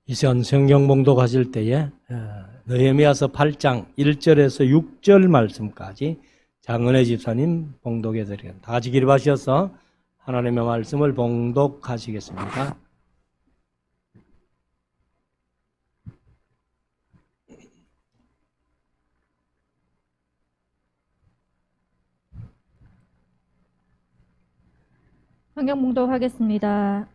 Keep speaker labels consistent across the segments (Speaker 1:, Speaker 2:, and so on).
Speaker 1: 이 시간 성경 봉독하실 때에 느헤미야서 8장 1절에서 6절 말씀까지 장은혜 집사님 봉독해 드리겠습니다. 다 같이 기립하셔서 하나님의 말씀을 봉독하시겠습니다.
Speaker 2: 성경 봉독하겠습니다.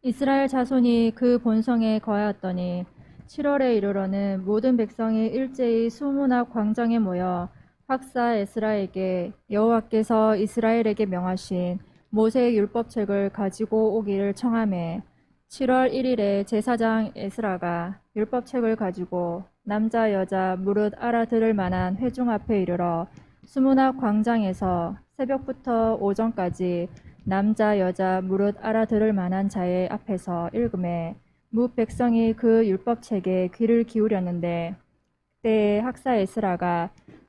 Speaker 2: 이스라엘 자손이 그 본성에 거하였더니 7월에 이르러는 모든 백성이 일제히 수문학 광장에 모여 학사 에스라에게 여호와께서 이스라엘에게 명하신 모세의 율법책을 가지고 오기를 청하매 7월 1일에 제사장 에스라가 율법책을 가지고 남자 여자 무릇 알아들을 만한 회중 앞에 이르러 수문학 광장에서 새벽부터 오전까지 남자 여자 무릇 알아들을 만한 자의 앞에서 읽음에 뭇 백성이 그 율법책에 귀를 기울였는데 그때에 학사 에스라가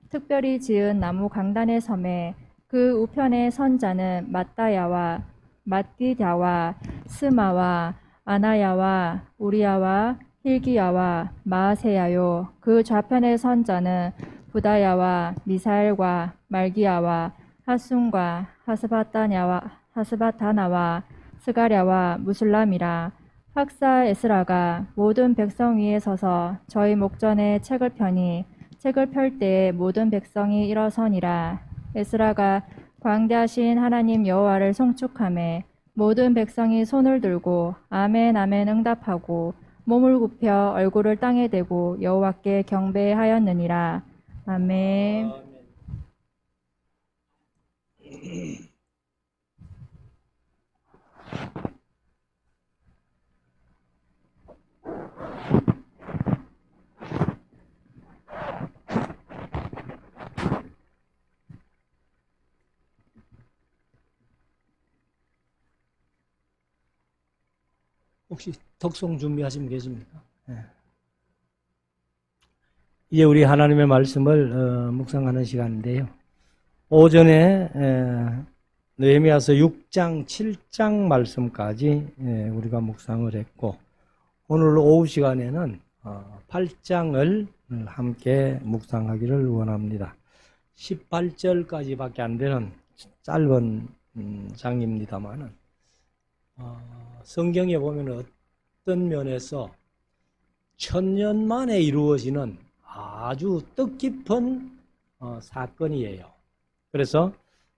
Speaker 2: 특별히 지은 나무 강단의 섬에 그 우편에 선 자는 마따야와 mat디다와 스마와 아나야와 우리야와 힐기야와 마아세야요 그 좌편에 선 자는 부다야와 미사엘과 말기야와 하순과 하스바다나와 스가랴와 무술람이라. 학사 에스라가 모든 백성 위에 서서 저희 목전에 책을 펴니 책을 펼 때에 모든 백성이 일어서니라. 에스라가 광대하신 하나님 여호와를 송축하매 모든 백성이 손을 들고 아멘 아멘 응답하고 몸을 굽혀 얼굴을 땅에 대고 여호와께 경배하였느니라. 아멘.
Speaker 1: 혹시 독송 준비하시면 계십니까? 네. 이제 우리 하나님의 말씀을 묵상하는 시간인데요. 오전에 느헤미야서 6장, 7장 말씀까지 우리가 묵상을 했고 오늘 오후 시간에는 8장을 함께 묵상하기를 원합니다. 18절까지밖에 안 되는 짧은 장입니다만은 성경에 보면 어떤 면에서 1000년 만에 이루어지는 아주 뜻깊은 사건이에요. 그래서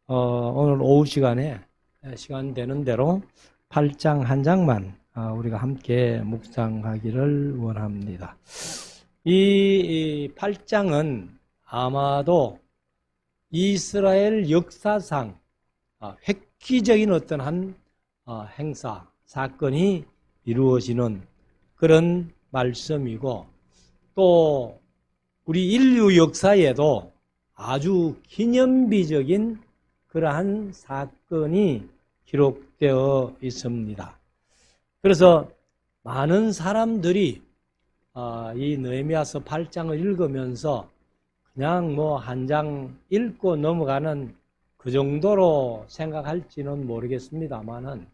Speaker 1: 오늘 오후 시간에 시간 되는 대로 8장 한 장만 우리가 함께 묵상하기를 원합니다. 이 8장은 아마도 이스라엘 역사상 획기적인 어떤 한 행사, 사건이 이루어지는 그런 말씀이고 또 우리 인류 역사에도 아주 기념비적인 그러한 사건이 기록되어 있습니다. 그래서 많은 사람들이 이 느헤미야서 8장을 읽으면서 그냥 뭐 한 장 읽고 넘어가는 그 정도로 생각할지는 모르겠습니다만은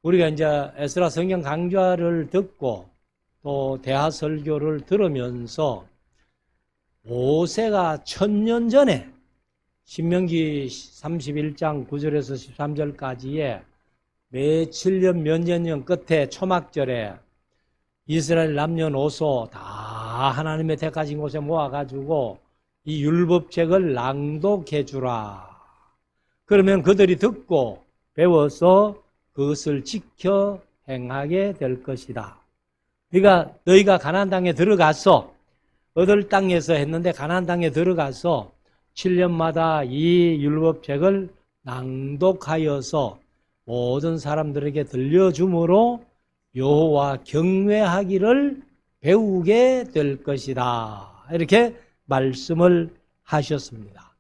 Speaker 1: 우리가 이제 에스라 성경 강좌를 듣고 또 대화 설교를 들으면서 모세가 1000년 전에 신명기 31장 9절에서 13절까지의 매 7년 몇 년 끝에 초막절에 이스라엘 남녀노소 다 하나님의 택하신 곳에 모아가지고 이 율법책을 낭독해 주라. 그러면 그들이 듣고 배워서 그것을 지켜 행하게 될 것이다. 너희가 가나안 땅에 들어가서 얻을 땅에서 했는데 가나안 땅에 들어가서 7년마다 이 율법책을 낭독하여서 모든 사람들에게 들려줌으로 여호와 경외하기를 배우게 될 것이다. 이렇게 말씀을 하셨습니다.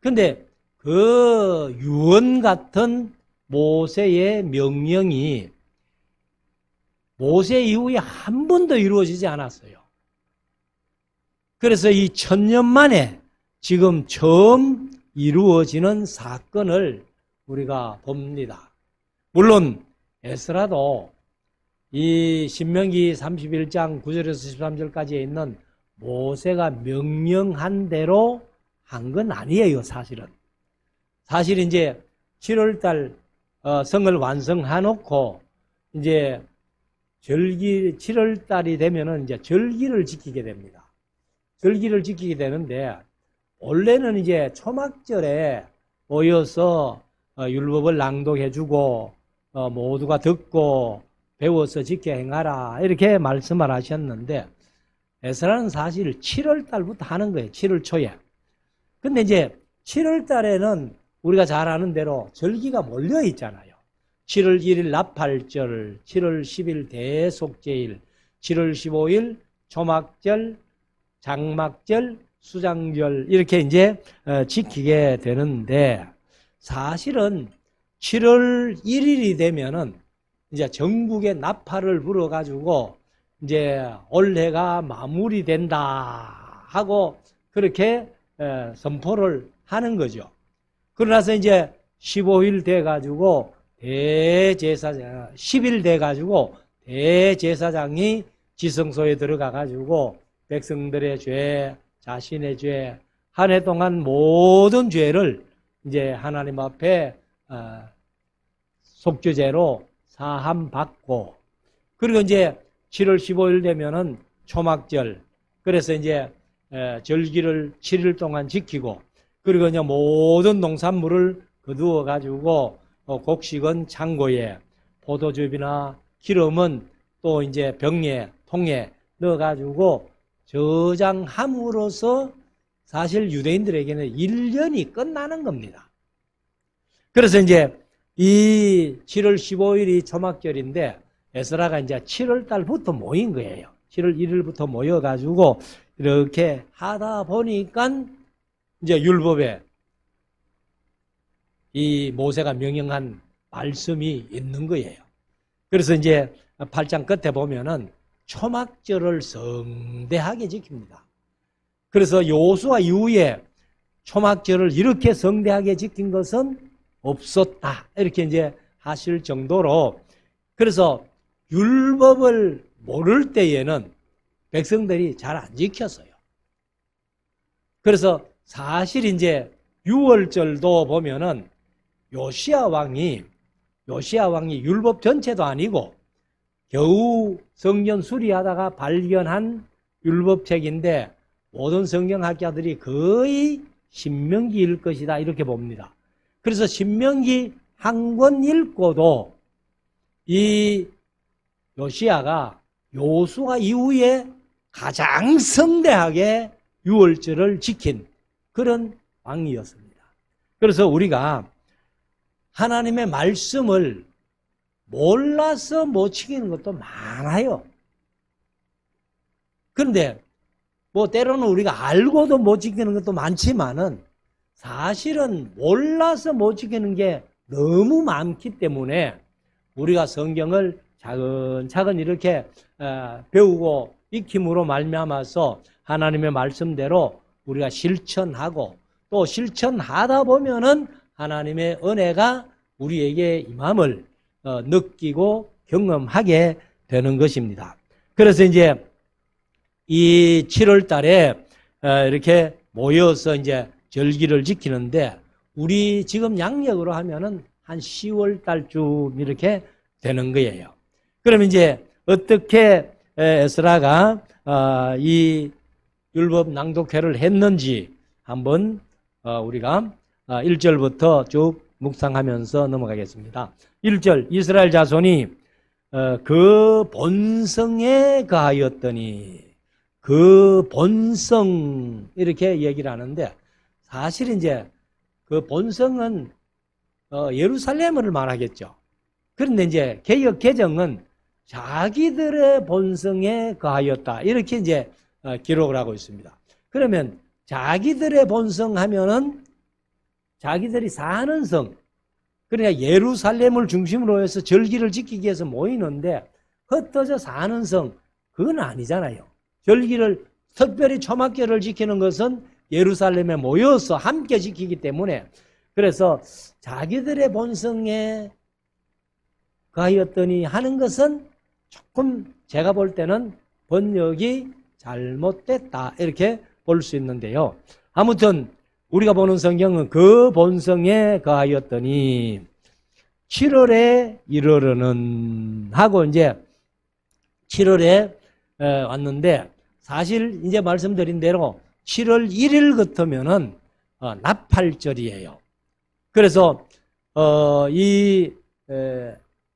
Speaker 1: 그런데 그 유언 같은 모세의 명령이 모세 이후에 한 번도 이루어지지 않았어요. 그래서 이 1000년 만에 지금 처음 이루어지는 사건을 우리가 봅니다. 물론 에스라도 이 신명기 31장 9절에서 13절까지에 있는 모세가 명령한 대로 한 건 아니에요, 사실은. 사실 이제 7월달 성을 완성해놓고 이제 7월달이 되면은 이제 절기를 지키게 됩니다. 절기를 지키게 되는데 원래는 이제 초막절에 모여서 율법을 낭독해주고 모두가 듣고 배워서 지켜 행하라 이렇게 말씀을 하셨는데 에스라는 사실 7월 달부터 하는 거예요. 7월 초에. 근데 이제 7월 달에는 우리가 잘 아는 대로 절기가 몰려 있잖아요. 7월 1일 나팔절, 7월 10일 대속제일, 7월 15일 초막절, 장막절, 수장절 이렇게 이제 지키게 되는데 사실은 7월 1일이 되면은 이제 전국에 나팔을 불어가지고 이제 올해가 마무리된다 하고 그렇게 선포를 하는 거죠. 그러나서 이제 15일 돼가지고 대제사장, 10일 돼가지고 대제사장이 지성소에 들어가가지고 백성들의 죄, 자신의 죄, 한 해 동안 모든 죄를 이제 하나님 앞에 속죄제로 사함받고 그리고 이제 7월 15일 되면은 초막절 그래서 이제 절기를 7일 동안 지키고 그리고 이제 모든 농산물을 거두어 가지고 곡식은 창고에 포도즙이나 기름은 또 이제 병에 통에 넣어 가지고 저장함으로써 사실 유대인들에게는 1년이 끝나는 겁니다. 그래서 이제 이 7월 15일이 초막절인데 에스라가 이제 7월 달부터 모인 거예요. 7월 1일부터 모여가지고 이렇게 하다 보니까 이제 율법에 이 모세가 명령한 말씀이 있는 거예요. 그래서 이제 8장 끝에 보면은 초막절을 성대하게 지킵니다. 그래서 여호수아 이후에 초막절을 이렇게 성대하게 지킨 것은 없었다. 이렇게 이제 하실 정도로 그래서 율법을 모를 때에는 백성들이 잘 안 지켰어요. 그래서 사실 이제 6월절도 보면은 요시야 왕이 율법 전체도 아니고 겨우 성전 수리하다가 발견한 율법책인데 모든 성경학자들이 거의 신명기일 것이다 이렇게 봅니다. 그래서 신명기 한 권 읽고도 이 요시야가 여호수아 이후에 가장 성대하게 유월절을 지킨 그런 왕이었습니다. 그래서 우리가 하나님의 말씀을 몰라서 못 지키는 것도 많아요. 그런데 뭐 때로는 우리가 알고도 못 지키는 것도 많지만은 사실은 몰라서 못 지키는 게 너무 많기 때문에 우리가 성경을 차근차근 이렇게 배우고 익힘으로 말미암아서 하나님의 말씀대로 우리가 실천하고 또 실천하다 보면은 하나님의 은혜가 우리에게 임함을 느끼고 경험하게 되는 것입니다. 그래서 이제 이 7월 달에 이렇게 모여서 이제 절기를 지키는데 우리 지금 양력으로 하면은 한 10월 달쯤 이렇게 되는 거예요. 그럼 이제 어떻게 에스라가 이 율법 낭독회를 했는지 한번 우리가 1절부터 쭉 묵상하면서 넘어가겠습니다. 1절 이스라엘 자손이 그 본성에 가하였더니 그 본성 이렇게 얘기를 하는데 사실 이제 그 본성은 예루살렘을 말하겠죠. 그런데 이제 개역 개정은 자기들의 본성에 가하였다 이렇게 이제 기록을 하고 있습니다. 그러면 자기들의 본성 하면은 자기들이 사는 성 그러니까 예루살렘을 중심으로 해서 절기를 지키기 위해서 모이는데 흩어져 사는 성 그건 아니잖아요. 절기를 특별히 초막절을 지키는 것은 예루살렘에 모여서 함께 지키기 때문에 그래서 자기들의 본성에 가하였더니 하는 것은 조금 제가 볼 때는 번역이 잘못됐다 이렇게 볼 수 있는데요. 아무튼 우리가 보는 성경은 그 본성에 거하였더니 7월에 이르러는 하고 이제 7월에 왔는데 사실 이제 말씀드린 대로 7월 1일 같으면은 나팔절이에요. 그래서 이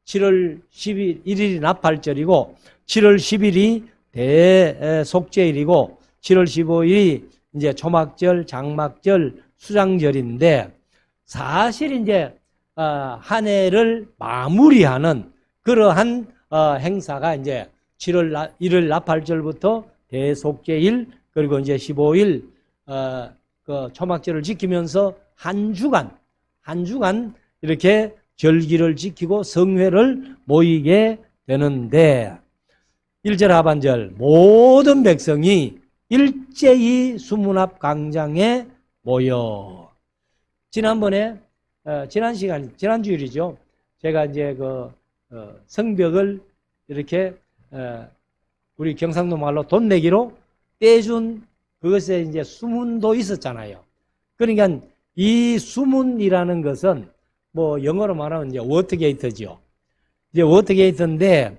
Speaker 1: 7월 1일이 나팔절이고 7월 10일이 대속죄일이고 7월 15일이 이제 초막절, 장막절, 수장절인데 사실 이제 한 해를 마무리하는 그러한 행사가 이제 7월 1일 나팔절부터 대속죄일 그리고 이제 15일 그 초막절을 지키면서 한 주간 이렇게 절기를 지키고 성회를 모이게 되는데 1절 하반절 모든 백성이 일제히 수문 앞 광장에 모여. 지난번에 지난 주일이죠. 제가 이제 그 성벽을 이렇게 우리 경상도 말로 돈 내기로 떼준 그것에 이제 수문도 있었잖아요. 그러니까 이 수문이라는 것은 뭐 영어로 말하면 이제 워터게이트죠. 이제 워터게이트인데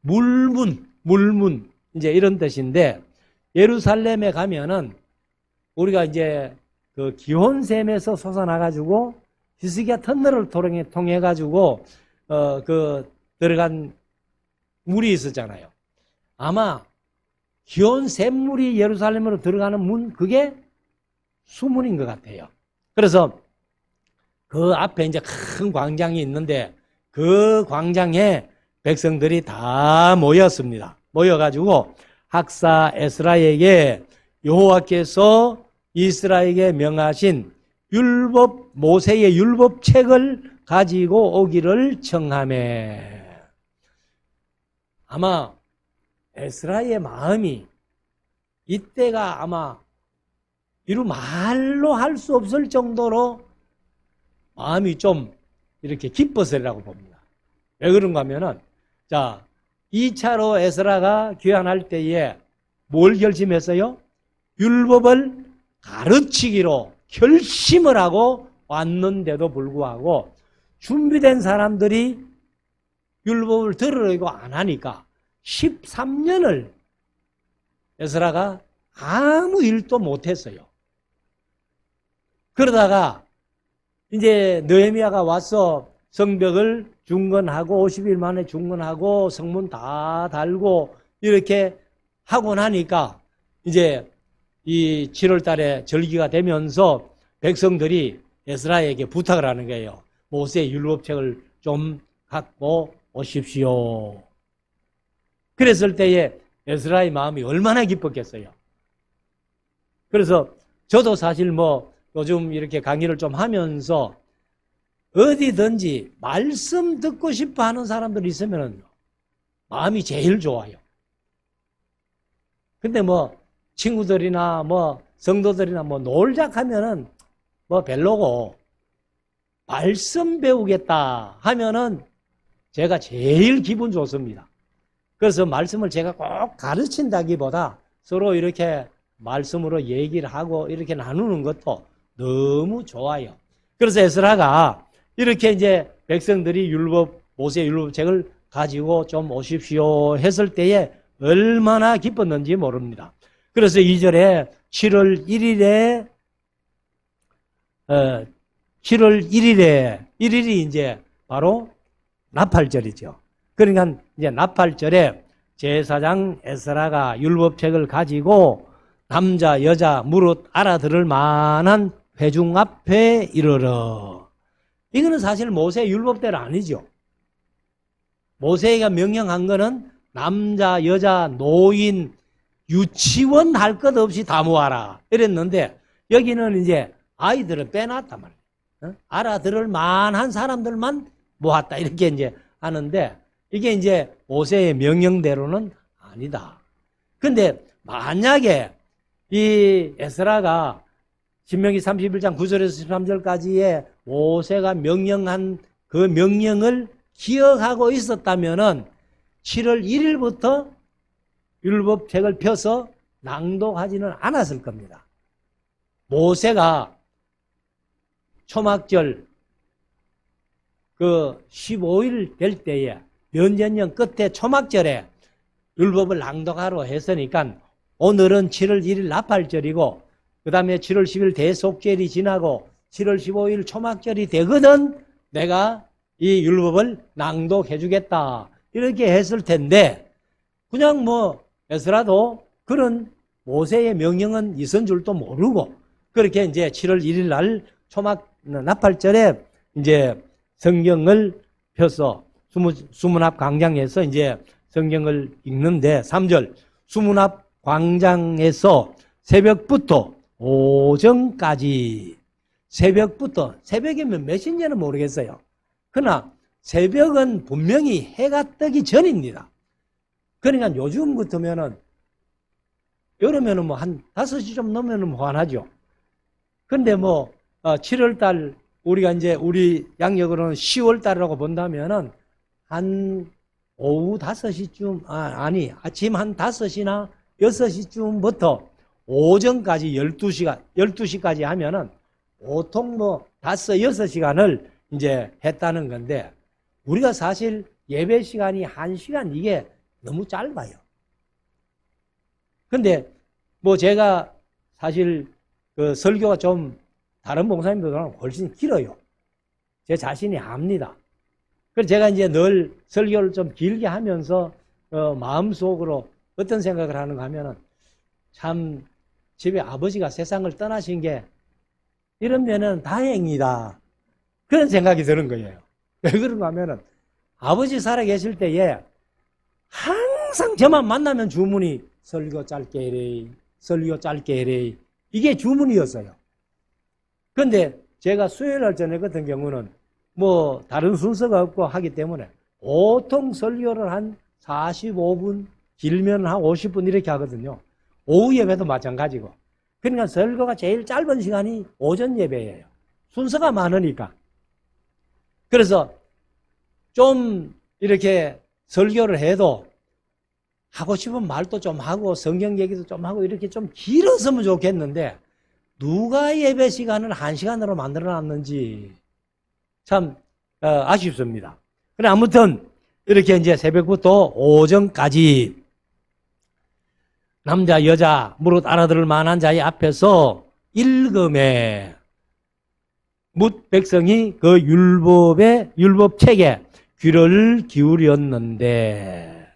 Speaker 1: 물문 이제 이런 뜻인데 예루살렘에 가면은 우리가 이제 그 기혼샘에서 솟아나가지고 히스기야 터널을 통해 가지고 그 들어간 물이 있었잖아요. 아마 기혼샘물이 예루살렘으로 들어가는 문 그게 수문인 것 같아요. 그래서 그 앞에 이제 큰 광장이 있는데 그 광장에 백성들이 다 모였습니다. 모여가지고 학사 에스라에게 여호와께서 이스라엘에게 명하신 율법 모세의 율법책을 가지고 오기를 청하매. 아마 에스라의 마음이 이때가 아마 이루 말로 할 수 없을 정도로 마음이 좀 이렇게 기뻤으리라고 봅니다. 왜 그런가 하면은 자 2차로 에스라가 귀환할 때에 뭘 결심했어요? 율법을 가르치기로 결심을 하고 왔는데도 불구하고 준비된 사람들이 율법을 들으려고 안 하니까 13년을 에스라가 아무 일도 못했어요. 그러다가 이제 느헤미야가 와서 성벽을 중건하고 50일 만에 중건하고 성문 다 달고 이렇게 하고 나니까 이제 이 7월 달에 절기가 되면서 백성들이 에스라에게 부탁을 하는 거예요. 모세의 율법책을 좀 갖고 오십시오. 그랬을 때에 에스라의 마음이 얼마나 기뻤겠어요. 그래서 저도 사실 뭐 요즘 이렇게 강의를 좀 하면서 어디든지 말씀 듣고 싶어 하는 사람들 있으면 마음이 제일 좋아요. 근데 뭐 친구들이나 뭐 성도들이나 뭐 놀자 하면은 뭐 별로고 말씀 배우겠다 하면은 제가 제일 기분 좋습니다. 그래서 말씀을 제가 꼭 가르친다기보다 서로 이렇게 말씀으로 얘기를 하고 이렇게 나누는 것도 너무 좋아요. 그래서 에스라가 이렇게 이제 백성들이 모세 율법책을 가지고 좀 오십시오 했을 때에 얼마나 기뻤는지 모릅니다. 그래서 2절에 7월 1일이 이제 바로 나팔절이죠. 그러니까 이제 나팔절에 제사장 에스라가 율법책을 가지고 남자 여자 무릇 알아들을 만한 회중 앞에 이르러. 이거는 사실 모세의 율법대로 아니죠. 모세가 명령한 거는 남자 여자 노인 유치원 할 것 없이 다 모아라 이랬는데 여기는 이제 아이들은 빼놨단 말이에요. 알아들을 만한 사람들만 모았다 이렇게 이제 하는데 이게 이제 모세의 명령대로는 아니다. 근데 만약에 이 에스라가 신명기 31장 9절에서 13절까지의 모세가 명령한 그 명령을 기억하고 있었다면은 7월 1일부터 율법책을 펴서 낭독하지는 않았을 겁니다. 모세가 초막절 그 15일 될 때에 면전년 끝에 초막절에 율법을 낭독하러 했으니까 오늘은 7월 1일 나팔절이고 그 다음에 7월 10일 대속절이 지나고 7월 15일 초막절이 되거든 내가 이 율법을 낭독해 주겠다 이렇게 했을 텐데 그냥 뭐 에스라도 그런 모세의 명령은 있은 줄도 모르고 그렇게 이제 7월 1일 날 초막 나팔절에 이제 성경을 펴서 수문 앞 광장에서 이제 성경을 읽는데 3절 수문 앞 광장에서 새벽부터 오전까지 새벽부터 새벽이면 몇 시인지는 모르겠어요. 그러나 새벽은 분명히 해가 뜨기 전입니다. 그러니까 요즘 같으면은 여름에는 뭐 한 5시 좀 넘으면 뭐 환하죠. 근데 뭐 7월달 우리가 이제 우리 양력으로는 10월달이라고 본다면은 한 오후 5시쯤 아니 아침 한 5시나 6시쯤부터 오전까지 12시까지 하면은 보통 뭐 5, 6시간을 이제 했다는 건데 우리가 사실 예배 시간이 1시간 이게 너무 짧아요. 근데 뭐 제가 사실 그 설교가 좀 다른 목사님들보다는 훨씬 길어요. 제 자신이 압니다. 그래서 제가 이제 늘 설교를 좀 길게 하면서 마음속으로 어떤 생각을 하는가 하면은 참 집에 아버지가 세상을 떠나신 게 이러면은 다행이다. 그런 생각이 드는 거예요. 왜 그런가 하면은 아버지 살아 계실 때에 항상 저만 만나면 주문이 설교 짧게 해래, 설교 짧게 해래. 이게 주문이었어요. 그런데 제가 수요일날 저녁 같은 경우는 뭐 다른 순서가 없고 하기 때문에 보통 설교를 한 45분, 길면 한 50분 이렇게 하거든요. 오후 예배도 마찬가지고. 그러니까 설교가 제일 짧은 시간이 오전 예배예요. 순서가 많으니까. 그래서 좀 이렇게 설교를 해도 하고 싶은 말도 좀 하고 성경 얘기도 좀 하고 이렇게 좀 길었으면 좋겠는데 누가 예배 시간을 1시간으로 만들어놨는지 참 아쉽습니다. 그래 아무튼 이렇게 이제 새벽부터 오전까지 남자 여자 무릇 알아들을 만한 자의 앞에서 읽음에 뭇 백성이 그 율법책에 귀를 기울였는데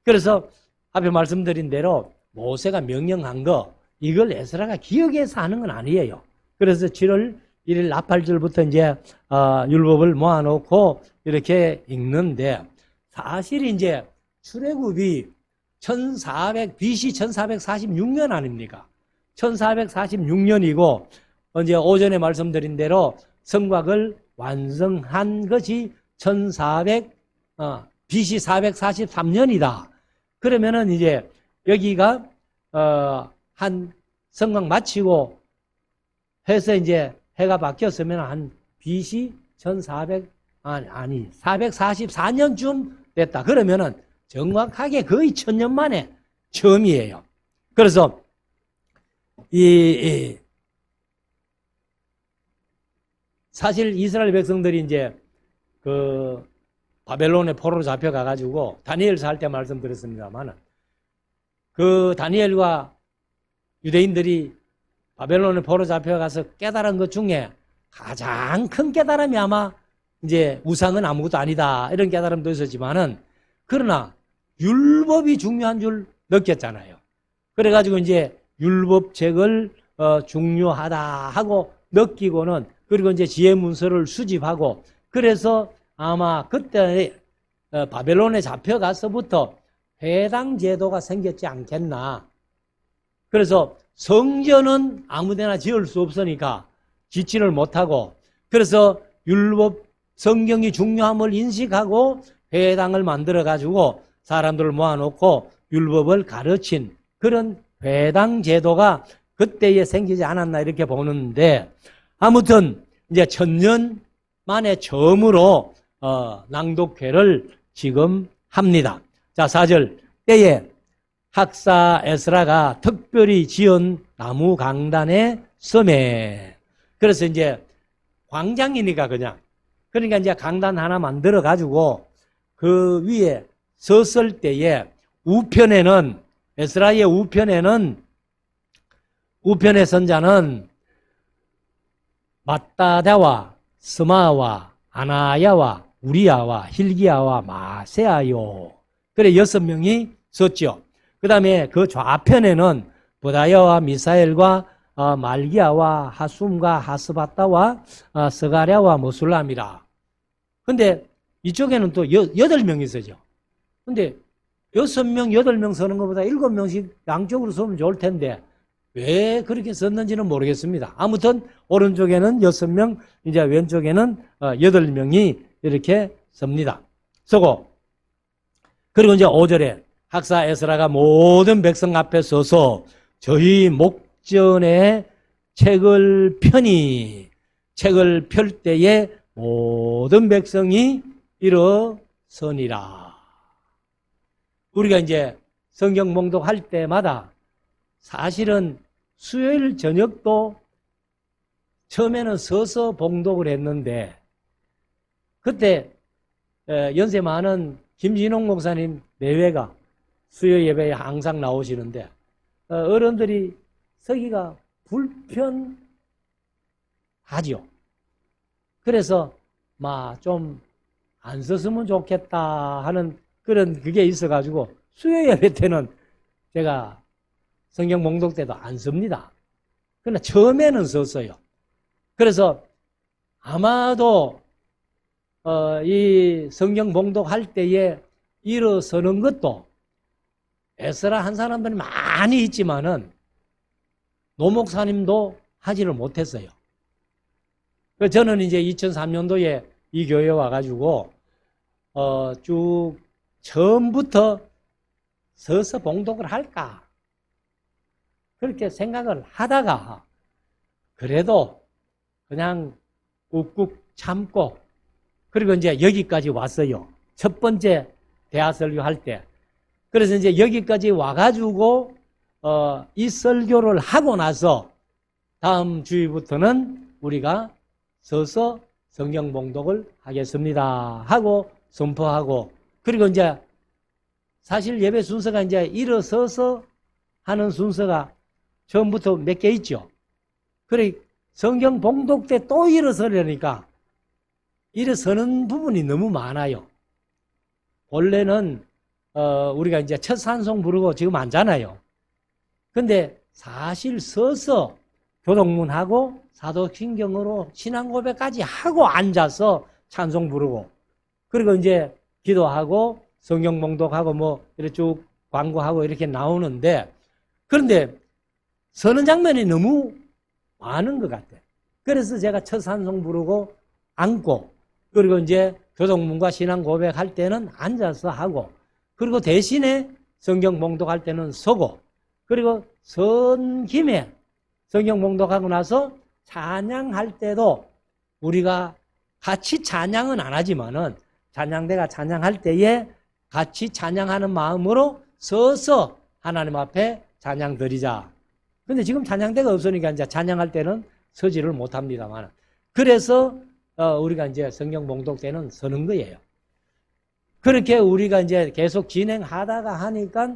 Speaker 1: 그래서 앞에 말씀드린 대로 모세가 명령한 거 이걸 에스라가 기억해서 하는 건 아니에요. 그래서 7월 1일 나팔절부터 이제 율법을 모아놓고 이렇게 읽는데 사실 이제 출애굽이 BC 1446년 아닙니까? 1446년이고 이제 오전에 말씀드린 대로 성곽을 완성한 것이 BC 443년이다. 그러면은 이제 여기가 한 성곽 마치고 해서 이제 해가 바뀌었으면 한 BC 444년쯤 됐다. 그러면은 정확하게 거의 1000년 만에 처음이에요. 그래서 사실 이스라엘 백성들이 이제 그 바벨론의 포로로 잡혀가가지고 다니엘서 할 때 말씀드렸습니다만은 그 다니엘과 유대인들이 바벨론의 포로 잡혀가서 깨달은 것 중에 가장 큰 깨달음이 아마 이제 우상은 아무것도 아니다 이런 깨달음도 있었지만은 그러나 율법이 중요한 줄 느꼈잖아요. 그래가지고 이제 율법책을 중요하다 하고 느끼고는 그리고 이제 지혜 문서를 수집하고 그래서 아마 그때 바벨론에 잡혀가서부터 회당 제도가 생겼지 않겠나. 그래서 성전은 아무데나 지을 수 없으니까 짓지를 못하고 그래서 율법 성경이 중요함을 인식하고 회당을 만들어 가지고 사람들을 모아놓고 율법을 가르친 그런 회당 제도가 그때에 생기지 않았나 이렇게 보는데 아무튼 이제 1000년 만에 처음으로 낭독회를 지금 합니다. 자, 4절. 때에 학사 에스라가 특별히 지은 나무 강단의 섬에. 그래서 이제 광장이니까 그러니까 이제 강단 하나 만들어 가지고 그 위에 섰을 때에 우편에는 에스라의 우편의 선자는 마따다와 스마와 아나야와 우리야와 힐기야와 마세아요. 그래 6명이 섰죠. 그 다음에 그 좌편에는 보다야와 미사엘과 말기야와 하숨과 하스바타와 스가랴와 모술람이라. 근데 이쪽에는 또 8명이 서죠. 근데 6명, 8명 서는 것보다 7명씩 양쪽으로 서면 좋을 텐데 왜 그렇게 섰는지는 모르겠습니다. 아무튼 오른쪽에는 6명, 이제 왼쪽에는 8명이 이렇게 섭니다. 서고 그리고 이제 5절에 학사 에스라가 모든 백성 앞에 서서 저희 목전에 책을 펼 때에 모든 백성이 일어서니라. 우리가 이제 성경 봉독할 때마다 사실은 수요일 저녁도 처음에는 서서 봉독을 했는데 그때 연세 많은 김진홍 목사님 내외가 수요 예배에 항상 나오시는데 어른들이 서기가 불편하지요. 그래서 좀 안 썼으면 좋겠다 하는 그런 그게 있어가지고 수요 예배 때는 제가 성경 봉독 때도 안 씁니다. 그러나 처음에는 썼어요. 그래서 아마도 이 성경 봉독할 때에 일어서는 것도 에스라 한 사람들이 많이 있지만은 노 목사님도 하지를 못했어요. 저는 이제 2003년도에 이 교회에 와가지고 쭉 처음부터 서서 봉독을 할까 그렇게 생각을 하다가 그래도 그냥 꾹꾹 참고 그리고 이제 여기까지 왔어요. 첫 번째 대화 설교할 때. 그래서 이제 여기까지 와가지고 이 설교를 하고 나서 다음 주일부터는 우리가 서서 성경 봉독을 하겠습니다 하고 선포하고 그리고 이제 사실 예배 순서가 이제 일어서서 하는 순서가 처음부터 몇 개 있죠. 그래 성경 봉독 때 또 일어서려니까 일어서는 부분이 너무 많아요. 원래는 우리가 이제 첫 찬송 부르고 지금 앉잖아요. 근데 사실 서서 교독문하고 사도신경으로 신앙 고백까지 하고 앉아서 찬송 부르고 그리고 이제 기도하고 성경 봉독하고 뭐 이렇게 쭉 광고하고 이렇게 나오는데 그런데 서는 장면이 너무 많은 것 같아요. 그래서 제가 첫 찬송 부르고 앉고 그리고 이제 교독문과 신앙 고백할 때는 앉아서 하고 그리고 대신에 성경 봉독할 때는 서고 그리고 선 김에 성경 봉독하고 나서 찬양할 때도 우리가 같이 찬양은 안 하지만은 찬양대가 찬양할 때에 같이 찬양하는 마음으로 서서 하나님 앞에 찬양 드리자. 근데 지금 찬양대가 없으니까 이제 찬양할 때는 서지를 못 합니다만. 그래서 우리가 이제 성경 봉독 때는 서는 거예요. 그렇게 우리가 이제 계속 진행하다가 하니까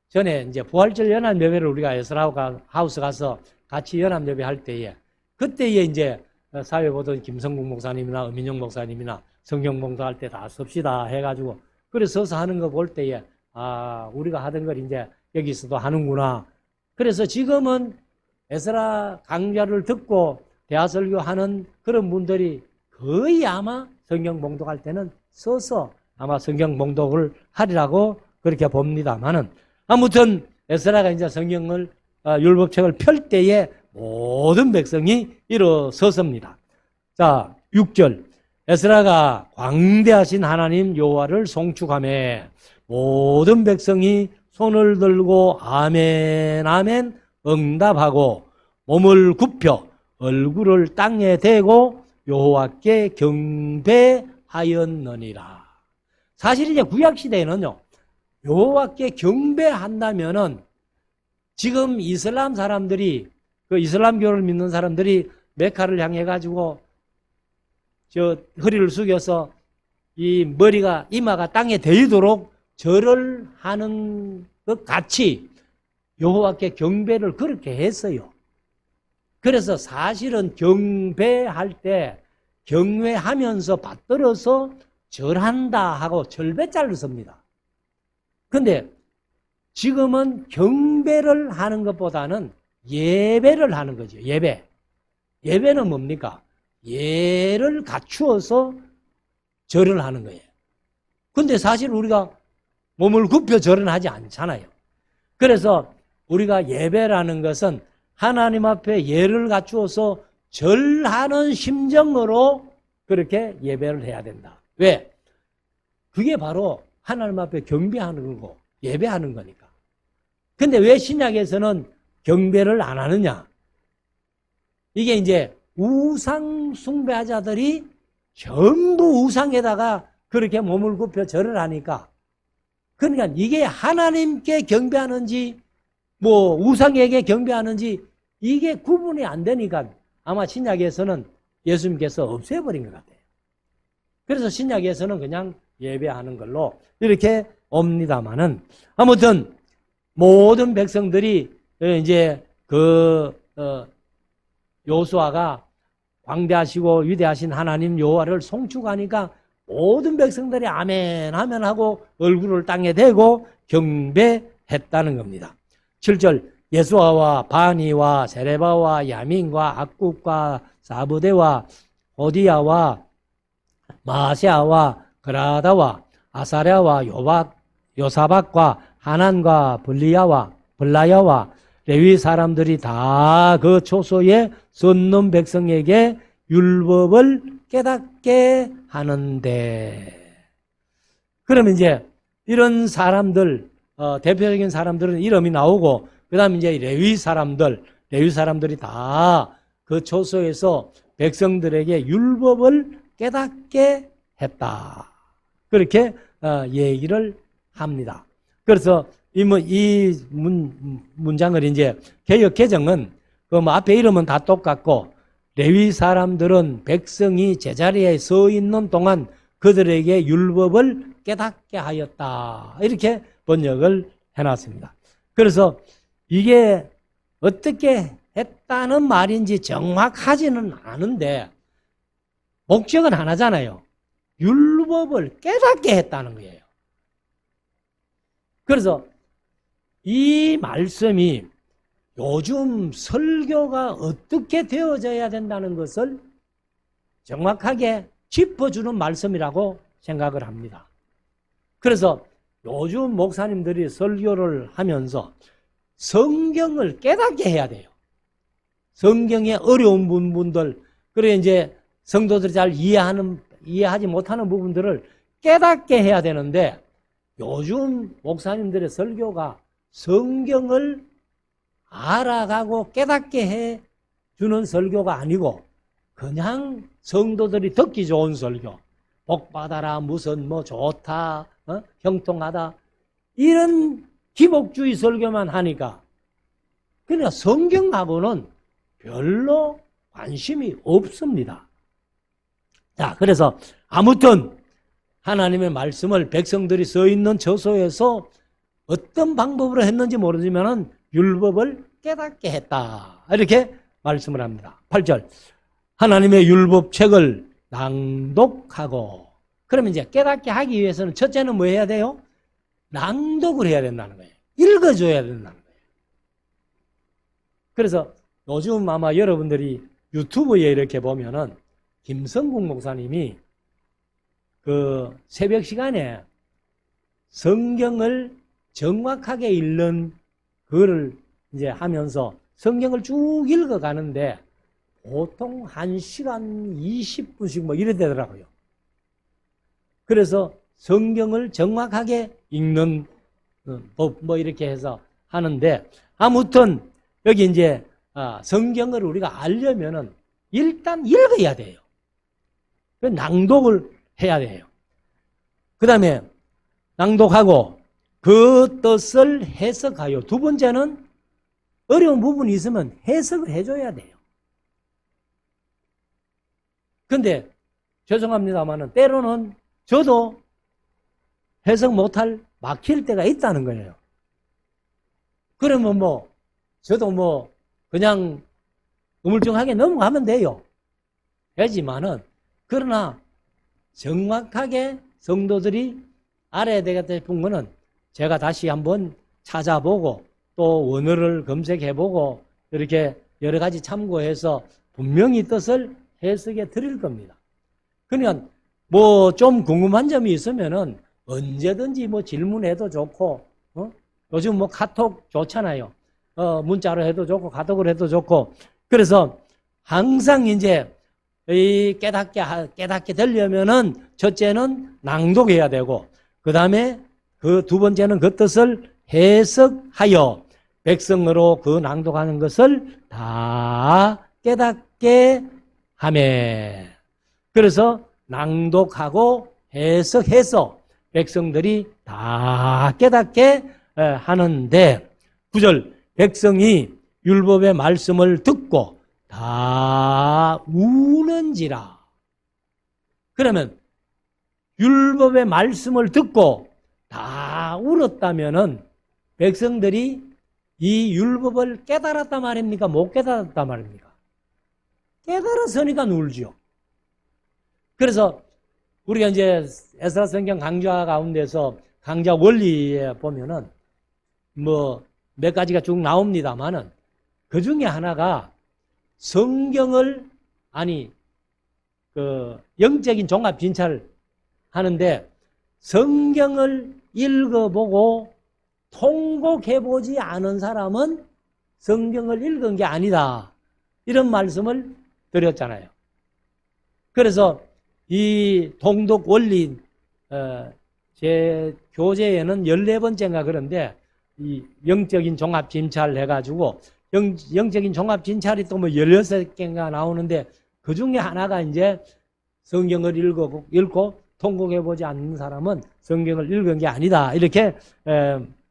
Speaker 1: 전에 이제 부활절 연합 예배를 우리가 에스라 하우스 가서 같이 연합 예배 할 때에 그때에 이제 사회 보던 김성국 목사님이나 은민영 목사님이나 성경 봉독할 때 다 섭시다 해가지고 그래서 서서 하는 거 볼 때에 우리가 하던 걸 이제 여기서도 하는구나. 그래서 지금은 에스라 강좌를 듣고 대화설교하는 그런 분들이 거의 아마 성경 봉독할 때는 서서 아마 성경 봉독을 하리라고 그렇게 봅니다만은 아무튼 에스라가 이제 성경을 율법책을 펼 때에 모든 백성이 일어섰습니다. 자, 6절 에스라가 광대하신 하나님 여호와를 송축하며 모든 백성이 손을 들고 아멘 아멘 응답하고 몸을 굽혀 얼굴을 땅에 대고 여호와께 경배하였느니라. 사실 이제 구약 시대에는요, 여호와께 경배한다면은 지금 이슬람 사람들이 그 이슬람교를 믿는 사람들이 메카를 향해 가지고 저 허리를 숙여서 이 머리가 이마가 땅에 대이도록 절을 하는 것 같이 여호와께 경배를 그렇게 했어요. 그래서 사실은 경배할 때 경외하면서 받들어서 절한다 하고 절배자를 씁니다. 근데 지금은 경배를 하는 것보다는 예배를 하는 거죠. 예배. 예배는 뭡니까? 예를 갖추어서 절을 하는 거예요. 근데 사실 우리가 몸을 굽혀 절은 하지 않잖아요. 그래서 우리가 예배라는 것은 하나님 앞에 예를 갖추어서 절하는 심정으로 그렇게 예배를 해야 된다. 왜? 그게 바로 하나님 앞에 경배하는 거고 예배하는 거니까. 근데 왜 신약에서는 경배를 안 하느냐? 이게 이제 우상 숭배자들이 전부 우상에다가 그렇게 몸을 굽혀 절을 하니까, 그러니까 이게 하나님께 경배하는지 뭐 우상에게 경배하는지 이게 구분이 안 되니까 아마 신약에서는 예수님께서 없애버린 것 같아요. 그래서 신약에서는 그냥 예배하는 걸로 이렇게 옵니다마는, 아무튼 모든 백성들이 이제 여호수아가 광대하시고 위대하신 하나님 여호와를 송축하니까 모든 백성들이 아멘 하면 하고 얼굴을 땅에 대고 경배했다는 겁니다. 7절 예수아와 바니와 세레바와 야민과 악국과 사부대와 호디야와 마세아와 그라다와 아사랴와 요사박과 하난과 블라야와 레위 사람들이 다 그 초소에 섰는 백성에게 율법을 깨닫게 하는데, 그러면 이제 이런 사람들, 대표적인 사람들은 이름이 나오고, 그 다음에 이제 레위 사람들이 다 그 초소에서 백성들에게 율법을 깨닫게 했다. 그렇게 얘기를 합니다. 그래서 이 문장을 이제 개역 개정은 그 뭐 앞에 이름은 다 똑같고, 레위 사람들은 백성이 제자리에 서 있는 동안 그들에게 율법을 깨닫게 하였다. 이렇게 번역을 해놨습니다. 그래서 이게 어떻게 했다는 말인지 정확하지는 않은데 목적은 하나잖아요. 율법을 깨닫게 했다는 거예요. 그래서 이 말씀이 요즘 설교가 어떻게 되어져야 된다는 것을 정확하게 짚어주는 말씀이라고 생각을 합니다. 그래서 요즘 목사님들이 설교를 하면서 성경을 깨닫게 해야 돼요. 성경의 어려운 부분들, 그리고 이제 성도들이 잘 이해하지 못하는 부분들을 깨닫게 해야 되는데, 요즘 목사님들의 설교가 성경을 알아가고 깨닫게 해 주는 설교가 아니고 그냥 성도들이 듣기 좋은 설교, 복받아라, 무슨 뭐 좋다, 형통하다, 이런 기복주의 설교만 하니까 그러니까 성경하고는 별로 관심이 없습니다. 자, 그래서 아무튼 하나님의 말씀을 백성들이 서 있는 저소에서 어떤 방법으로 했는지 모르지만은 율법을 깨닫게 했다. 이렇게 말씀을 합니다. 8절. 하나님의 율법책을 낭독하고. 그러면 이제 깨닫게 하기 위해서는 첫째는 뭐 해야 돼요? 낭독을 해야 된다는 거예요. 읽어줘야 된다는 거예요. 그래서 요즘 아마 여러분들이 유튜브에 이렇게 보면은 김성국 목사님이 그 새벽 시간에 성경을 정확하게 읽는 그거를 이제 하면서 성경을 쭉 읽어가는데 보통 1시간 20분씩 뭐 이래 되더라고요. 그래서 성경을 정확하게 읽는 법 뭐 이렇게 해서 하는데, 아무튼 여기 이제 성경을 우리가 알려면은 일단 읽어야 돼요. 낭독을 해야 돼요. 그 다음에 낭독하고 그 뜻을 해석하여. 두 번째는 어려운 부분이 있으면 해석을 해줘야 돼요. 근데 죄송합니다만은 때로는 저도 해석 못할 막힐 때가 있다는 거예요. 그러면 저도 그냥 우물쭈하게 넘어가면 돼요. 되지만은, 그러나 정확하게 성도들이 알아야 되겠다 싶은 거는 제가 다시 한번 찾아보고 또 원어를 검색해보고 이렇게 여러 가지 참고해서 분명히 뜻을 해석해 드릴 겁니다. 그러니까 좀 궁금한 점이 있으면은 언제든지 질문해도 좋고, 요즘 카톡 좋잖아요. 문자로 해도 좋고, 카톡으로 해도 좋고. 그래서 항상 이제 깨닫게 되려면은 첫째는 낭독해야 되고, 그 다음에 그 두 번째는 그 뜻을 해석하여 백성으로 그 낭독하는 것을 다 깨닫게 하매. 그래서 낭독하고 해석해서 백성들이 다 깨닫게 하는데, 9절, 백성이 율법의 말씀을 듣고 다 우는지라. 그러면 율법의 말씀을 듣고 다 울었다면은 백성들이 이 율법을 깨달았단 말입니까? 못 깨달았단 말입니까? 깨달았으니까 울죠. 그래서 우리가 이제 에스라 성경 강좌 가운데서 강좌 원리에 보면은 몇 가지가 쭉 나옵니다만은 그 중에 하나가 성경을 영적인 종합 진찰을 하는데 성경을 읽어보고 통곡해보지 않은 사람은 성경을 읽은 게 아니다. 이런 말씀을 드렸잖아요. 그래서 이 통독 원리, 제 교재에는 14번째인가 그런데 이 영적인 종합 진찰을 해가지고 영적인 종합 진찰이 또 16개인가 나오는데 그 중에 하나가 이제 성경을 읽고 통곡해보지 않는 사람은 성경을 읽은 게 아니다. 이렇게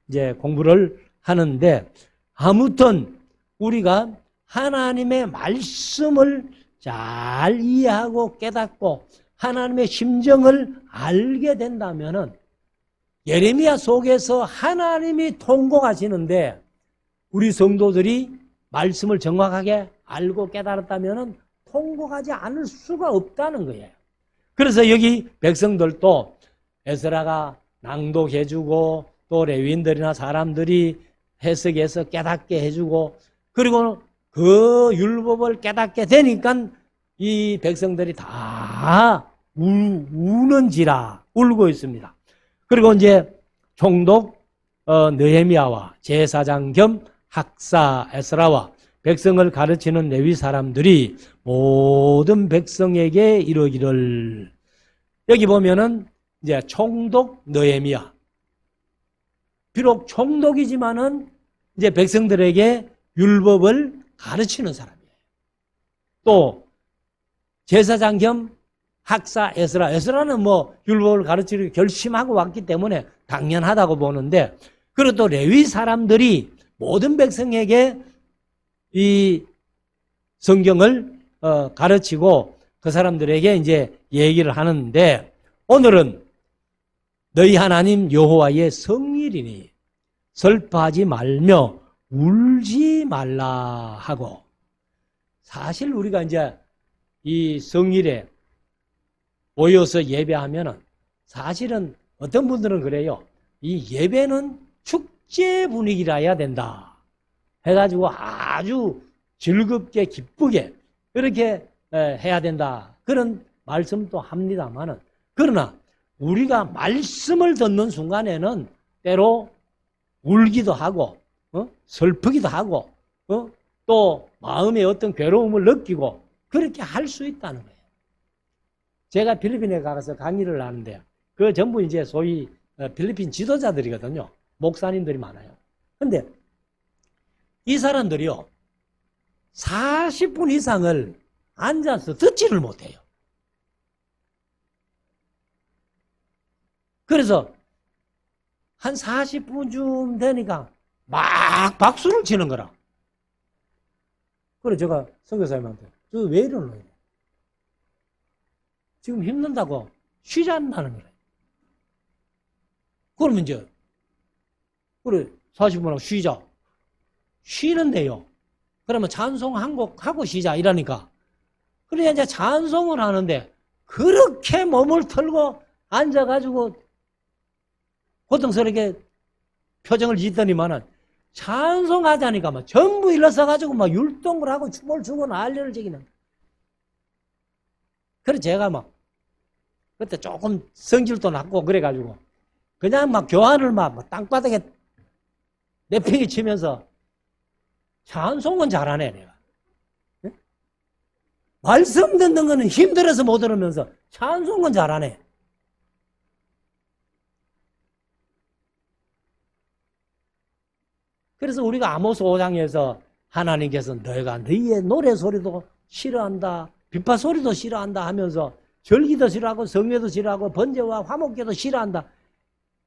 Speaker 1: 이제 공부를 하는데, 아무튼 우리가 하나님의 말씀을 잘 이해하고 깨닫고 하나님의 심정을 알게 된다면은, 예레미야 속에서 하나님이 통곡하시는데 우리 성도들이 말씀을 정확하게 알고 깨달았다면은 통곡하지 않을 수가 없다는 거예요. 그래서 여기 백성들도 에스라가 낭독해주고 또 레위인들이나 사람들이 해석해서 깨닫게 해주고, 그리고 그 율법을 깨닫게 되니까 이 백성들이 다 우는지라 울고 있습니다. 그리고 이제 총독 느헤미야와 제사장 겸 학사 에스라와 백성을 가르치는 레위 사람들이 모든 백성에게 이르기를. 여기 보면은 이제 총독 느헤미야. 비록 총독이지만은 이제 백성들에게 율법을 가르치는 사람이에요. 또 제사장 겸 학사 에스라. 에스라는 율법을 가르치기를 결심하고 왔기 때문에 당연하다고 보는데, 그리고 또 레위 사람들이 모든 백성에게 이 성경을 가르치고 그 사람들에게 이제 얘기를 하는데, 오늘은 너희 하나님 여호와의 성일이니 슬퍼하지 말며 울지 말라 하고. 사실 우리가 이제 이 성일에 모여서 예배하면은 사실은 어떤 분들은 그래요. 이 예배는 축제 분위기라 해야 된다 해가지고 아주 즐겁게 기쁘게 이렇게 해야 된다, 그런 말씀도 합니다만은, 그러나 우리가 말씀을 듣는 순간에는 때로 울기도 하고 슬프기도 하고 또 마음에 어떤 괴로움을 느끼고 그렇게 할 수 있다는 거예요. 제가 필리핀에 가서 강의를 하는데 그 전부 이제 소위 필리핀 지도자들이거든요. 목사님들이 많아요. 근데 이 사람들이요 40분 이상을 앉아서 듣지를 못해요. 그래서 한 40분쯤 되니까 막 박수를 치는 거라. 그래 제가 선교사님한테 저 왜 이러노? 지금 힘든다고 쉬지 않는다는 거래. 그러면 이제 그래 40분 하고 쉬자. 쉬는데요. 그러면 찬송 한 곡 하고 쉬자 이러니까. 그래 이제 찬송을 하는데 그렇게 몸을 털고 앉아가지고 고통스럽게 표정을 짓더니만은 찬송하자니까 막 전부 일어서가지고 막 율동을 하고 춤을 추고 난리를 지기는. 그래서 제가 막 그때 조금 성질도 났고 그래가지고 그냥 막 교환을 막 땅바닥에 내팽이 치면서 찬송은 잘하네 내가. 네? 말씀 듣는 거는 힘들어서 못 들으면서 찬송은 잘하네. 그래서 우리가 아모스 5장에서 하나님께서 너희가 너희의 노래 소리도 싫어한다, 비파 소리도 싫어한다 하면서 절기도 싫어하고 성회도 싫어하고 번제와 화목제도 싫어한다.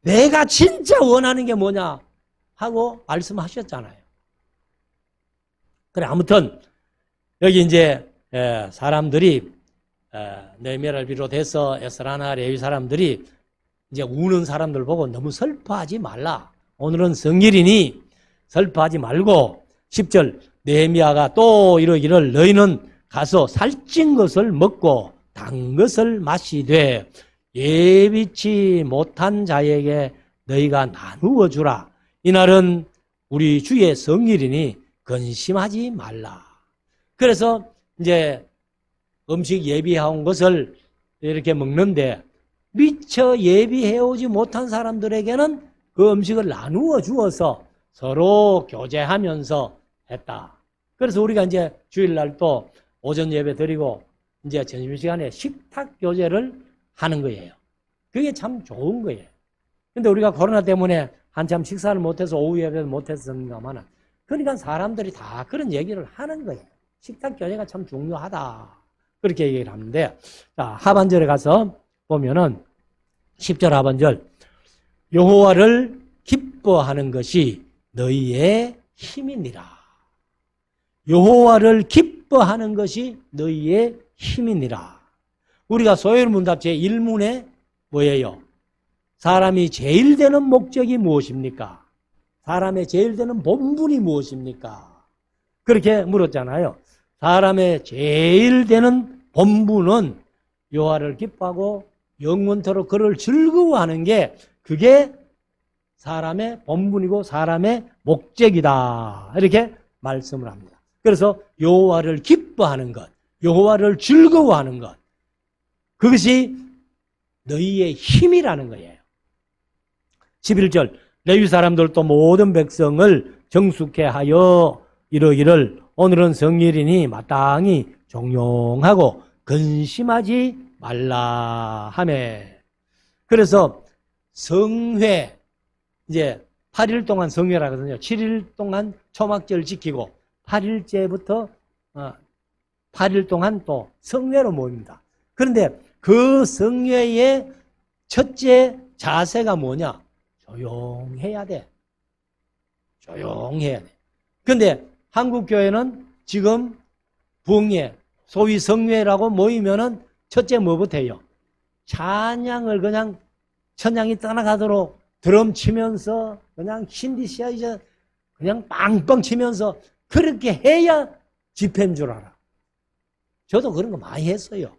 Speaker 1: 내가 진짜 원하는 게 뭐냐 하고 말씀하셨잖아요. 그래 아무튼 여기 이제 사람들이 느헤미야를 비롯해서 에스라나 레위 사람들이 이제 우는 사람들 보고 너무 슬퍼하지 말라. 오늘은 성일이니 슬퍼하지 말고 10절 느헤미야가 또 이러기를 너희는 가서 살찐 것을 먹고 단 것을 마시되 예비치 못한 자에게 너희가 나누어 주라. 이날은 우리 주의 성일이니 근심하지 말라. 그래서 이제 음식 예비해온 것을 이렇게 먹는데 미처 예비해오지 못한 사람들에게는 그 음식을 나누어 주어서 서로 교제하면서 했다. 그래서 우리가 이제 주일날 또 오전 예배 드리고 이제 점심시간에 식탁 교제를 하는 거예요. 그게 참 좋은 거예요. 근데 우리가 코로나 때문에 한참 식사를 못해서 오후 예배를 못했습니다만 그러니까 사람들이 다 그런 얘기를 하는 거예요. 식탁 교제가 참 중요하다. 그렇게 얘기를 하는데 자, 하반절에 가서 보면은 10절 하반절 여호와를 기뻐하는 것이 너희의 힘이니라. 여호와를 기뻐하는 것이 너희의 힘이니라. 우리가 소열문답 제1문에 뭐예요? 사람이 제일 되는 목적이 무엇입니까? 사람의 제일 되는 본분이 무엇입니까? 그렇게 물었잖아요. 사람의 제일 되는 본분은 여호와를 기뻐하고 영원토록 그를 즐거워하는 게 그게 사람의 본분이고 사람의 목적이다. 이렇게 말씀을 합니다. 그래서 여호와를 기뻐하는 것, 여호와를 즐거워하는 것, 그것이 너희의 힘이라는 거예요. 11절 레위 사람들도 모든 백성을 정숙해 하여 이러기를 오늘은 성일이니 마땅히 종용하고 근심하지 말라 하매. 그래서 성회 이제 8일 동안 성회라거든요. 7일 동안 초막절 지키고 8일째부터 8일 동안 또 성회로 모입니다. 그런데 그 성회의 첫째 자세가 뭐냐? 조용해야 돼. 조용해야 돼. 그런데 한국교회는 지금 부흥회, 소위 성회라고 모이면은 첫째 뭐부터 해요? 찬양을 그냥 천양이 떠나가도록 드럼 치면서 그냥 신디시아이저 그냥 빵빵 치면서 그렇게 해야 집회인 줄 알아. 저도 그런 거 많이 했어요.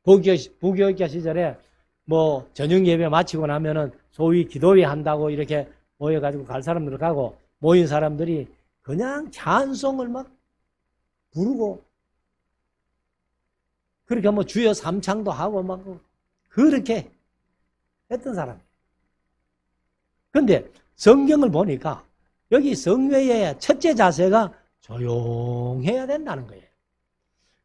Speaker 1: 부교육자 시절에 뭐 저녁 예배 마치고 나면은 소위 기도회 한다고 이렇게 모여가지고 갈 사람들 가고 모인 사람들이 그냥 찬송을 막 부르고 그렇게 뭐 주여 삼창도 하고 막 그렇게 했던 사람. 근데 성경을 보니까 여기 성회의 첫째 자세가 조용해야 된다는 거예요.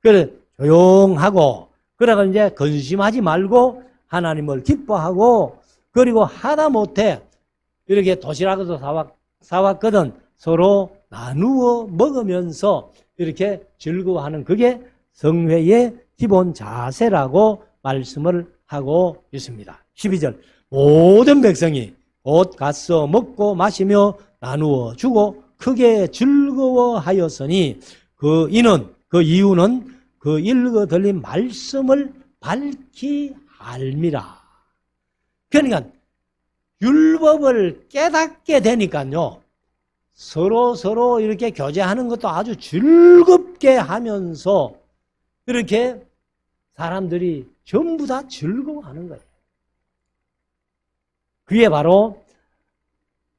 Speaker 1: 그래 조용하고 그러고 이제 근심하지 말고 하나님을 기뻐하고 그리고 하다못해 이렇게 도시락도 사왔거든 서로 나누어 먹으면서 이렇게 즐거워하는 그게 성회의 기본 자세라고 말씀을 하고 있습니다. 12절 모든 백성이 곧 가서 먹고 마시며 나누어 주고 크게 즐거워하였으니 그 이유는 그 읽어 들린 말씀을 밝히 알미라. 그러니까 율법을 깨닫게 되니까요, 서로 이렇게 교제하는 것도 아주 즐겁게 하면서 이렇게 사람들이 전부 다 즐거워하는 거예요. 그게 바로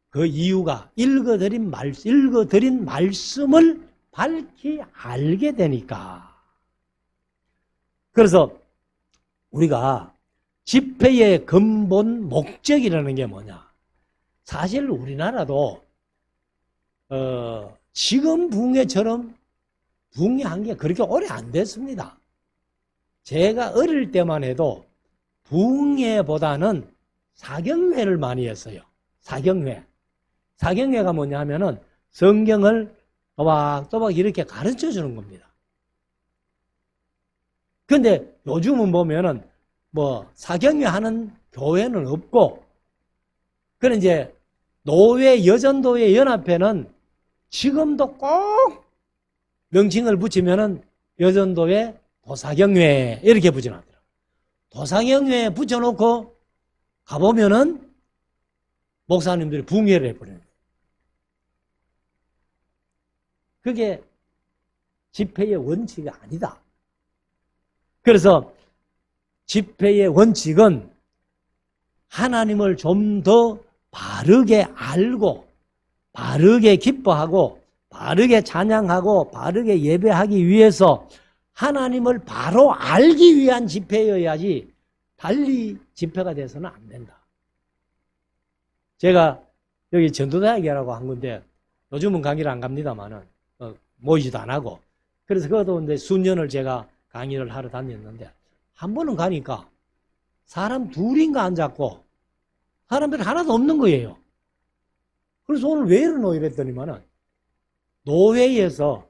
Speaker 1: 그 이유가 읽어드린 말씀을 밝히 알게 되니까. 그래서 우리가 집회의 근본 목적이라는 게 뭐냐? 사실 우리나라도 지금 붕괴처럼 붕괴한 게 그렇게 오래 안 됐습니다. 제가 어릴 때만 해도 붕괴보다는 사경회를 많이 했어요. 사경회. 사경회가 뭐냐 하면은 성경을 또박또박 이렇게 가르쳐 주는 겁니다. 근데 요즘은 보면은 뭐 사경회 하는 교회는 없고, 그런 이제 노회 여전도회 연합회는 지금도 꼭 명칭을 붙이면은 여전도회 도사경회 이렇게 붙여놨더라고요. 도사경회에 붙여놓고 가보면은 목사님들이 붕괴를 해버리는 거예요. 그게 집회의 원칙이 아니다. 그래서 집회의 원칙은 하나님을 좀 더 바르게 알고, 바르게 기뻐하고, 바르게 찬양하고, 바르게 예배하기 위해서 하나님을 바로 알기 위한 집회여야지 달리 집회가 돼서는 안 된다. 제가 여기 전도대학이라고 한 건데 요즘은 강의를 안 갑니다만은 모이지도 안 하고, 그래서 그것도 이제 수년을 제가 강의를 하러 다녔는데 한 번은 가니까 사람 둘인가 앉았고 사람들이 하나도 없는 거예요. 그래서 오늘 왜 이러노 이랬더니만은 노회에서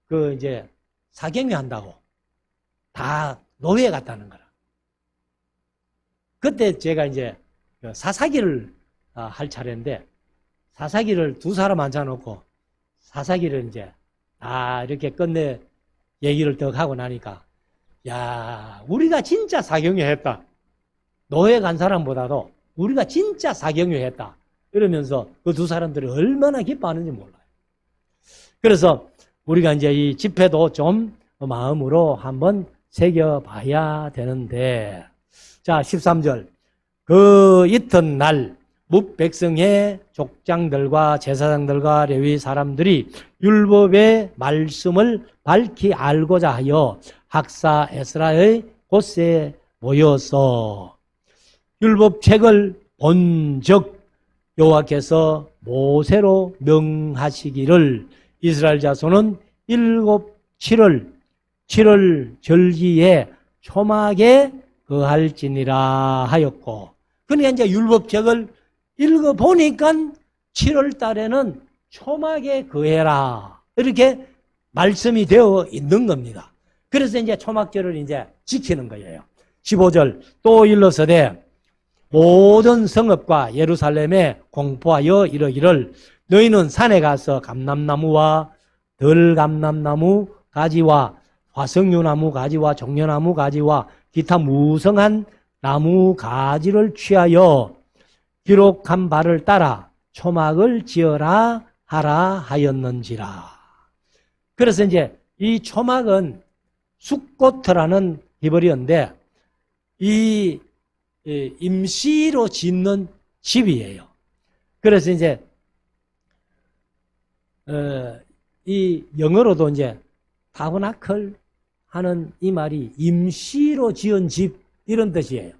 Speaker 1: 그 이제 사경회 한다고 다 노회에 갔다는 거라. 그때 제가 이제 사사기를 할 차례인데 사사기를 두 사람 앉아놓고 사사기를 이제 다 이렇게 끝내 얘기를 더 하고 나니까, 야, 우리가 진짜 사경회 했다. 노회 간 사람보다도 우리가 진짜 사경회 했다. 이러면서 그 두 사람들이 얼마나 기뻐하는지 몰라요. 그래서 우리가 이제 이 집회도 좀 마음으로 한번 새겨봐야 되는데, 자, 13절. 그 이튿날 뭇백성의 족장들과 제사장들과 레위 사람들이 율법의 말씀을 밝히 알고자 하여 학사 에스라의 곳에 모여서 율법책을 본즉 여호와께서 모세로 명하시기를 이스라엘 자손은 7월 절기에 초막에 거할지니라 하였고, 그러니까 이제 율법책을 읽어보니까 7월 달에는 초막에 거해라 이렇게 말씀이 되어 있는 겁니다. 그래서 이제 초막절을 이제 지키는 거예요. 15절 또 일러서되 모든 성읍과 예루살렘에 공포하여 이르기를 너희는 산에 가서 감람나무와 덜감람나무 가지와 화석류나무 가지와 종려나무 가지와 기타 무성한 나무 가지를 취하여 기록한 바를 따라 초막을 지어라 하라 하였는지라. 그래서 이제 이 초막은 숫코트라는 히브리어인데 이 임시로 짓는 집이에요. 그래서 이제 이 영어로도 이제 타버나클 하는 이 말이 임시로 지은 집 이런 뜻이에요.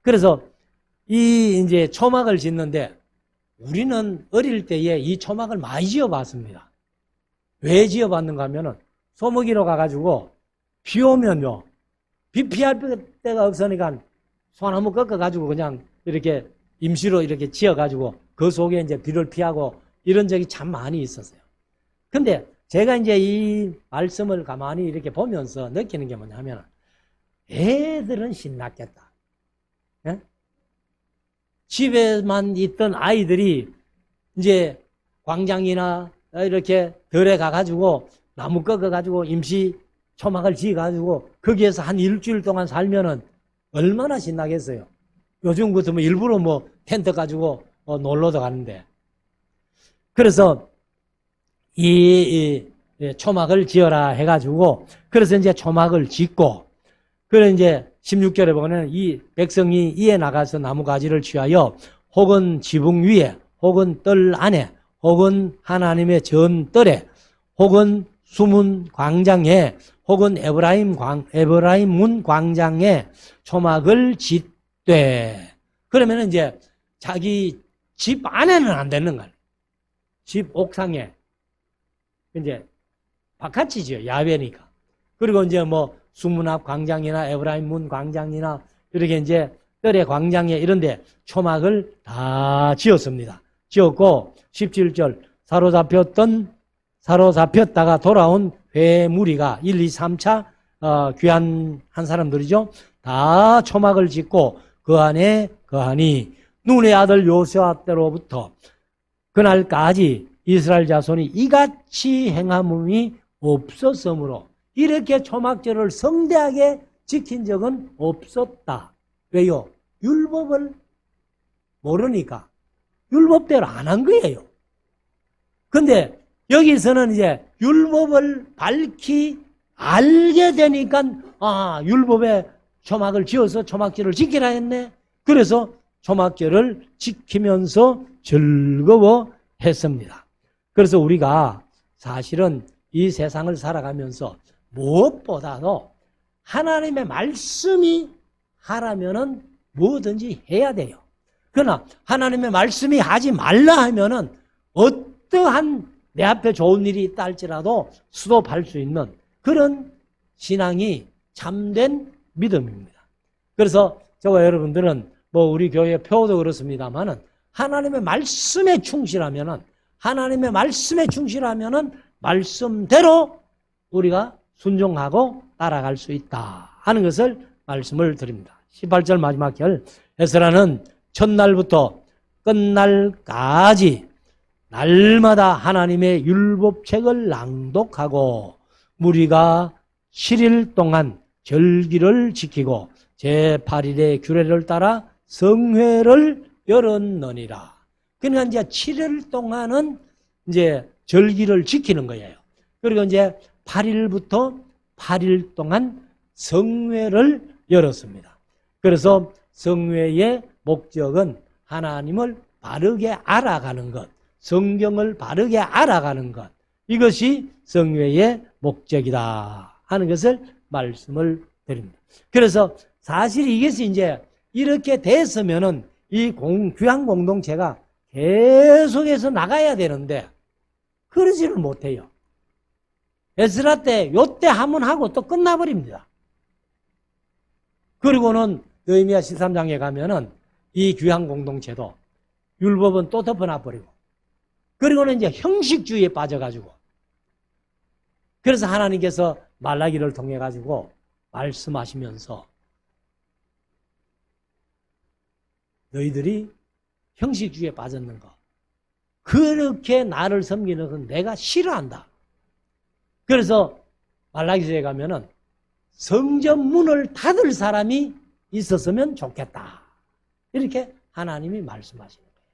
Speaker 1: 그래서 이 이제 초막을 짓는데 우리는 어릴 때에 이 초막을 많이 지어봤습니다. 왜 지어봤는가 하면은 소먹이로 가가지고 비 오면요, 비 피할 데가 없으니까 소나무 꺾어가지고 그냥 이렇게 임시로 이렇게 지어가지고 그 속에 이제 비를 피하고 이런 적이 참 많이 있었어요. 근데 제가 이제 이 말씀을 가만히 이렇게 보면서 느끼는 게 뭐냐면, 애들은 신났겠다. 예? 집에만 있던 아이들이 이제 광장이나 이렇게 들에 가가지고 나무 꺾어가지고 임시 초막을 지어가지고 거기에서 한 일주일 동안 살면은 얼마나 신나겠어요. 요즘 같으면 일부러 뭐 텐트 가지고 놀러도 가는데. 그래서 이 초막을 지어라 해가지고 그래서 이제 초막을 짓고 그래 이제 16절에 보면 이 백성이 이에 나가서 나무가지를 취하여 혹은 지붕 위에 혹은 뜰 안에 혹은 하나님의 전뜰에 혹은 수문 광장에 혹은 에브라임 문 광장에 초막을 짓되 그러면 이제 자기 집 안에는 안 되는 거예요. 집 옥상에 이제 바깥이죠. 야외니까. 그리고 이제 뭐 수문 앞 광장이나 에브라임 문 광장이나 이렇게 이제 뜰의 광장에 이런데 초막을 다 지었습니다. 지었고 17절 사로잡혔다가 돌아온 회무리가 1, 2, 3차 귀환한 사람들이죠. 다 초막을 짓고 그 안에 거하니 눈의 아들 요수아 때로부터 그날까지 이스라엘 자손이 이같이 행함이 없었으므로 이렇게 초막절을 성대하게 지킨 적은 없었다. 왜요? 율법을 모르니까 율법대로 안 한 거예요. 근데 여기서는 이제 율법을 밝히 알게 되니까 율법에 초막을 지어서 초막절을 지키라 했네. 그래서 초막절을 지키면서 즐거워했습니다. 그래서 우리가 사실은 이 세상을 살아가면서 무엇보다도 하나님의 말씀이 하라면은 뭐든지 해야 돼요. 그러나 하나님의 말씀이 하지 말라 하면은 어떠한 내 앞에 좋은 일이 있다 할지라도 스톱할 수 있는 그런 신앙이 참된 믿음입니다. 그래서 저와 여러분들은 뭐 우리 교회 표도 그렇습니다만은 하나님의 말씀에 충실하면은 말씀대로 우리가 순종하고 따라갈 수 있다 하는 것을 말씀을 드립니다. 18절 마지막 절 에스라는 첫날부터 끝날까지 날마다 하나님의 율법책을 낭독하고 무리가 7일 동안 절기를 지키고 제8일의 규례를 따라 성회를 열었느니라. 그러니까 이제 7일 동안은 이제 절기를 지키는 거예요. 그리고 이제 8일부터 8일 동안 성회를 열었습니다. 그래서 성회의 목적은 하나님을 바르게 알아가는 것, 성경을 바르게 알아가는 것, 이것이 성회의 목적이다 하는 것을 말씀을 드립니다. 그래서 사실 이것이 이제 이렇게 됐으면은 이 귀한 공동체가 계속해서 나가야 되는데 그러지를 못해요. 에스라 때 요때 한번 하고 또 끝나버립니다. 그리고는 느헤미야 13장에 가면은 이 귀한 공동체도 율법은 또 덮어놔버리고 그리고는 이제 형식주의에 빠져가지고 그래서 하나님께서 말라기를 통해 가지고 말씀하시면서 너희들이 형식주의에 빠졌는 거 그렇게 나를 섬기는 건 내가 싫어한다. 그래서 말라기서에 가면은 성전 문을 닫을 사람이 있었으면 좋겠다. 이렇게 하나님이 말씀하시는 거예요.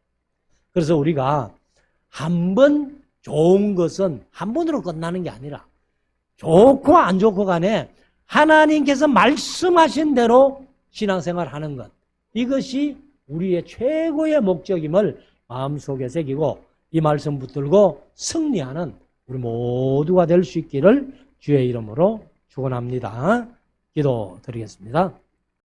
Speaker 1: 그래서 우리가 한 번 좋은 것은 한 번으로 끝나는 게 아니라 좋고 안 좋고 간에 하나님께서 말씀하신 대로 신앙생활 하는 것 이것이 우리의 최고의 목적임을 마음속에 새기고 이 말씀 붙들고 승리하는 우리 모두가 될 수 있기를 주의 이름으로 축원합니다. 기도드리겠습니다.